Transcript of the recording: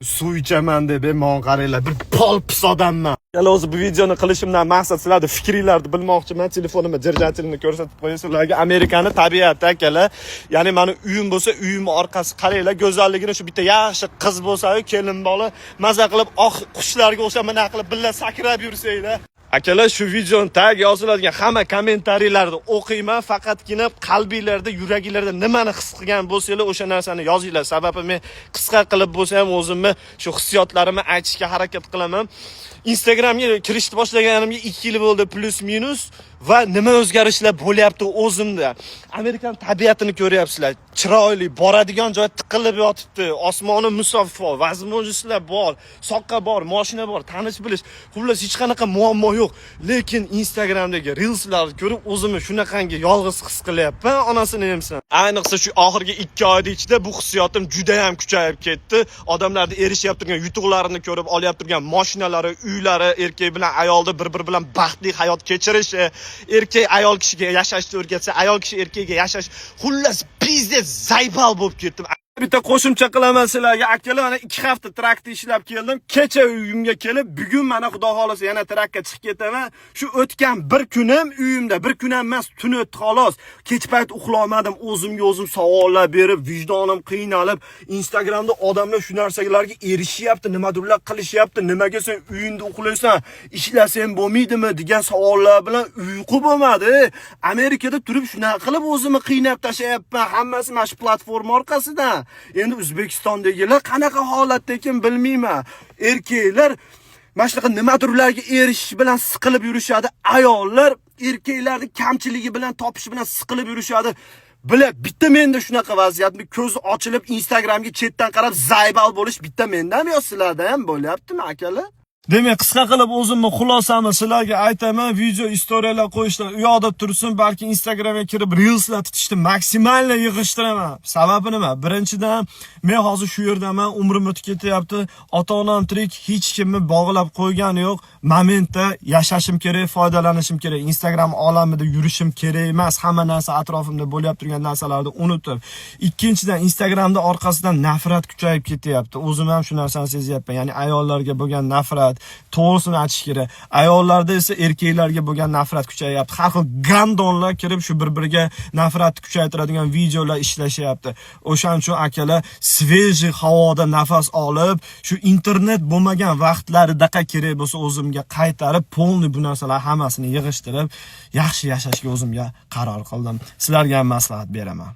Suv ichaman deb men qaranglar, bir pol pis odamman. Yana o'zi bu videoni qilishimdan maqsad sizlarning fikringlarni bilmoqchiman. Telefonimni jirjatilimni ko'rsatib qo'yaman sizlarga. Amerikani tabiati akalar. Ya'ni meni uyim bo'lsa, uyim orqasi qaranglar, go'zalligini shu bitta yaxshi qiz bo'lsa-yu, kelin bola maza qilib oq qushlarga o'xshab mana qilib billa sakrab yursanglar. Akalar, shu videoni tag yoziladigan hamma kommentariyalarni o'qiyman, faqatgina qalbingizlarda, yuragingizlarda nimani his qilgan bo'lsanglar, o'sha narsani yozinglar. Sababi men qisqa qilib bo'lsa ham o'zimni shu hissiyotlarimni aytishga harakat qilaman. Instagramga kirishni boshlaganimga 2 yil bo'ldi plus minus va nima o'zgarishlar bo'lyapti o'zimda. Amerikan tabiatini ko'ryapsizlar. Chiroyli, boradigan joy tiqilib yotibdi. Osmoni musaffo, vazmonjislar bor, soqqa bor, mashina bor, tanish bilish. Xullas hech qanaqa muammo yo'q. Lekin Instagramdagi reelslarni ko'rib o'zimni shunaqangi yolg'iz his qilyapman, onasini emsan. Ayniqsa shu oxirgi 2 oyda ichida bu hissiyotim juda ham kuchayib ketdi. Odamlarning erishib turgan yutuqlarini ko'rib, olyap turgan mashinalari, uylari, erkak bilan ayolni bir-biri bilan baxtli hayot kechirishi, erkak ayol kishiga yashashni o'rgatsa, ayol kishi erkakga yashash, xullas pizdet zaybal bo'lib ketdim. Bitta qo'shimcha qilaman sizlarga. Akalar, mana 2 hafta trakda ishlab keldim. Kecha uyimga kelib, bugun mana xudo xolasa yana trakka chiqib ketaman. Shu o'tgan bir kunim uyimda, bir kun ham emas, tun o'tdi xolos. Kech payt uxlolmadim, o'zimga o'zim savollar berib, vijdonim qiynalib, Instagramda odamlar shu narsalarga erishyapti, nimadirlar qilishyapti, nimaga sen uyingda uxlaysan, ishlasang bo'lmaydimi degan savollar bilan uyqu bo'lmadi. Amerikada turib shunaqa qilib o'zimni qiynab tashlayapman, hammasi mana shu platforma orqasidan. Endi O'zbekistondagilar qanaqa holatda ekan bilmayman. Erkaklar mana shunaqa nimadirlarga erishish bilan siqilib yurishadi. Ayollar erkaklarning kamchiligi bilan topish bilan siqilib yurishadi. Bitta menda shunaqa vaziyatmi? Ko'zi ochilib Instagramga chetdan qarab zaybal bo'lish bitta mendami yo sizlarda ham bo'lyaptimi akalar? Demak, qisqa qilib o'zimni xulosamni sizlarga aytaman. Video istoriyalar qo'yishdan u yoqda tursin, balki Instagramga kirib reelslar tutishni maksimalni yig'ishtiraman. Sababi nima? Birinchidan, men hozir shu yerdaman, umrim o'tib ketyapti. Ota-onam tirik, hech kimni bog'lab qo'ygani yo'q. Momentda yashashim kerak, foydalanishim kerak. Instagram olamida yurishim kerak emas. Hamma narsa atrofimda bo'lyap turgan narsalarni unutib. Ikkinchidan, Instagramda orqasidan nafrat kuchayib ketyapti. O'zim ham shu narsani sezyapman. Ya'ni ayollarga bo'lgan nafrat, to'g'risini aytish kerak. Ayollarda esa erkaklarga bo'lgan nafrat kuchayapti. Har xil gandonlar kirib shu bir-biriga nafratni kuchaytiradigan videolar ishlashyapti. O'shaning uchun akalar, sveji havoda nafas olib, shu internet bo'lmagan vaqtlarida kerak bo'lsa o'zimga qaytarib, polni bu narsalar hammasini yig'ishtirib, yaxshi yashashga o'zimga qaror qildim. Sizlarga ham maslahat beraman.